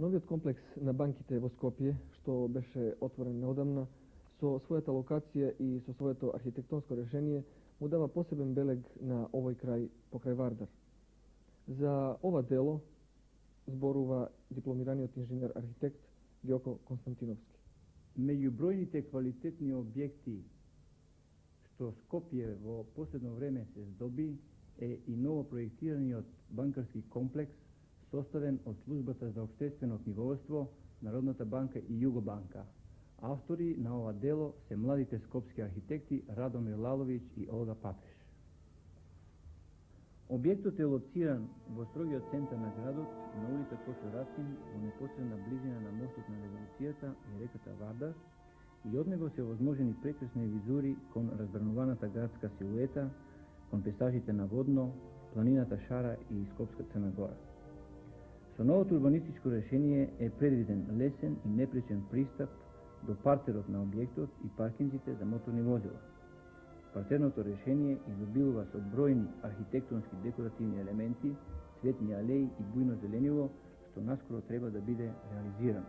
Новиот комплекс на банките во Скопје, што беше отворен неодамна, со својата локација и со своето архитектонско решение, му дава посебен белег на овој крај покрај Вардар. За ова дело зборува дипломираниот инженер-архитект Ѓоко Константиновски. Меѓу бројните квалитетни објекти што Скопје во последно време се здоби е и ново проектираниот банкарски комплекс составен од Службата за општествено книговодство, Народната банка и Југобанка. Автори на ова дело се младите скопски архитекти Радомир Лаловиќ и Олга Папеш. Објектот е лоциран во строгиот центар на градот, на улица Косо Расин, во непосредна близина на мостот на Револуцијата и реката Вардар, и од него се возможени прекрасни визури кон разбрануваната градска силуета, кон песажите на Водно, планината Шара и Скопска Црна Гора. Со новото урбанистичко решение е предвиден лесен и непречен пристап до партерот на објектот и паркинзите за моторни возила. Партерното решение изобилува со бројни архитектонски декоративни елементи, цветни алеи и бујно зеленило, што наскоро треба да биде реализирано.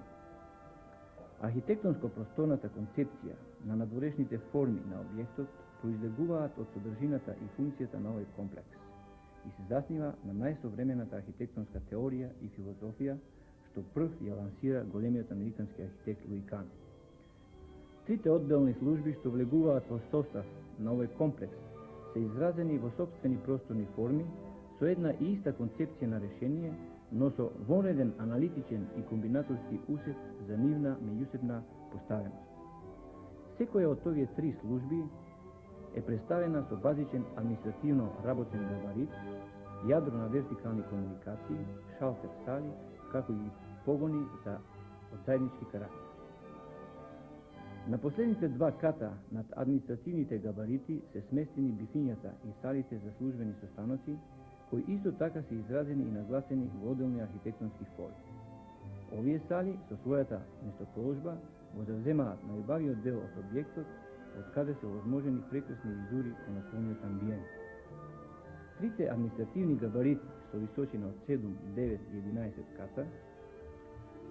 Архитектонско-просторната концепција на надворешните форми на објектот произлегуваат од содржината и функцијата на овој комплекс и се заснива на најсовремената архитектонска теорија и филозофија, што прв ја лансира големиот американски архитект Луи Кан. Трите одделни служби што влегуваат во состав на овој комплекс се изразени во сопствени просторни форми со една и иста концепција на решение, но со вонреден аналитичен и комбинаторски усет за нивна меѓусебна поставеност. Секоја од овие три служби е представена со базичен административно работен габарит, јадро на вертикални комуникации, шалтер сали, како и погони за од заеднички карактер. На последните два ката над административните габарити се сместени бифињата и салите за службени состаноци, кои исто така се изразени и нагласени во одделни архитектонски форми. Овие сали со својата местоположба го завземаат најубавиот дел од објектот, од каде се возможени прекрасни визури кон околниот амбиент. Трите административни габарити со височина од 7, 9 и 11 ката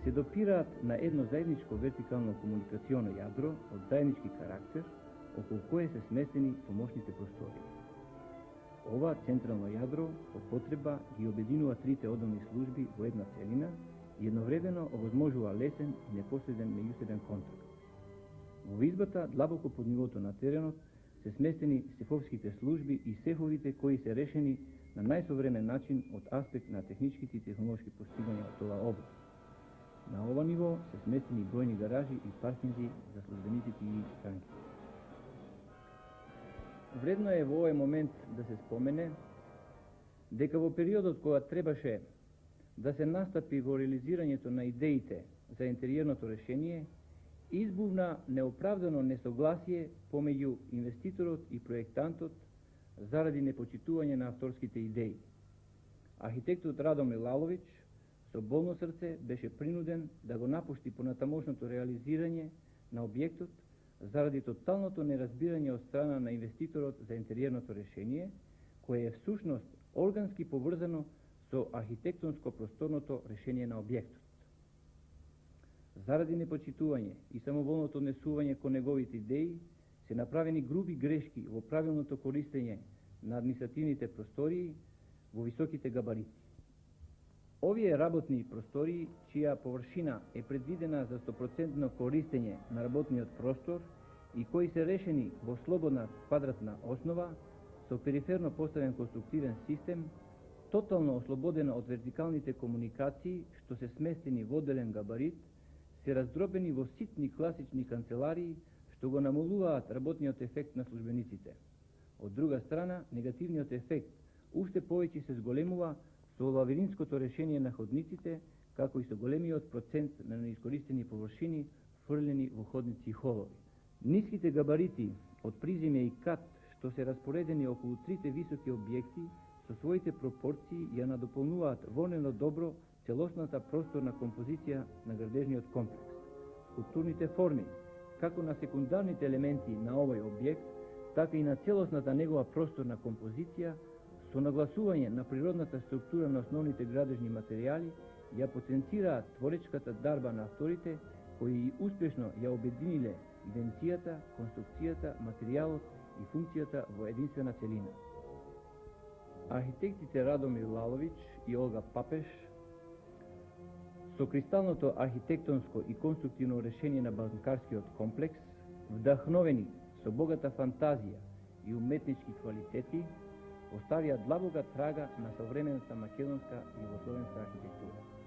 се допираат на едно заедничко вертикално комуникационо јадро од заеднички карактер, околу кое се сместени помошните простории. Ова централно јадро по потреба ги обединува трите одделни служби во една целина и едновремено овозможува лесен и непосреден меѓусебен контакт. Во избата, длабоко под нивото на теренот, се сместени сефовските служби и сефовите кои се решени на најсовремен начин од аспект на техничките и технолошки постигања од оваа област. На ова ниво се сместени бројни гаражи и паркинзи за службениците и странките. Вредно е во овој момент да се спомене дека во периодот кога требаше да се настапи во реализирањето на идеите за интериерното решение, избувна неоправдано несогласие помеѓу инвеститорот и проектантот заради непочитување на авторските идеи. Архитектот Радомир Лаловиќ со болно срце беше принуден да го напушти понатамошното реализирање на објектот заради тоталното неразбирање од страна на инвеститорот за интериерното решение, кое е всушност органски поврзано со архитектонско-просторното решение на објектот. Заради непочитување и самоволното однесување кон неговите идеи, се направени груби грешки во правилното користење на административните простории во високите габарити. Овие работни простории, чија површина е предвидена за 100% користење на работниот простор и кои се решени во слободна квадратна основа, со периферно поставен конструктивен систем, тотално ослободена од вертикалните комуникации, што се сместени во одделен габарит, се раздробени во ситни класични канцеларии, што го намалуваат работниот ефект на службениците. Од друга страна, негативниот ефект уште повеќе се зголемува со лавинското решение на ходниците, како и со големиот процент на неискористени површини фрлени во ходници и холови. Ниските габарити од приземе и кат, што се распоредени околу трите високи објекти, со своите пропорции ја надополнуваат вонено добро целосната просторна композиција на градежниот комплекс. Скулптурните форми, како на секундарните елементи на овој објект, така и на целосната негова просторна композиција, со нагласување на природната структура на основните градежни материјали ја потенцираат творечката дарба на авторите кои успешно ја обединиле иденцијата, конструкцијата, материјалот и функцијата во единствена целина. Архитектите Радомир Лаловиќ и Олга Папеш со кристалното архитектонско и конструктивно решение на банкарскиот комплекс, вдахновени со богата фантазија и уметнички квалитети, оставија длабока трага на современата македонска и југословенска архитектура.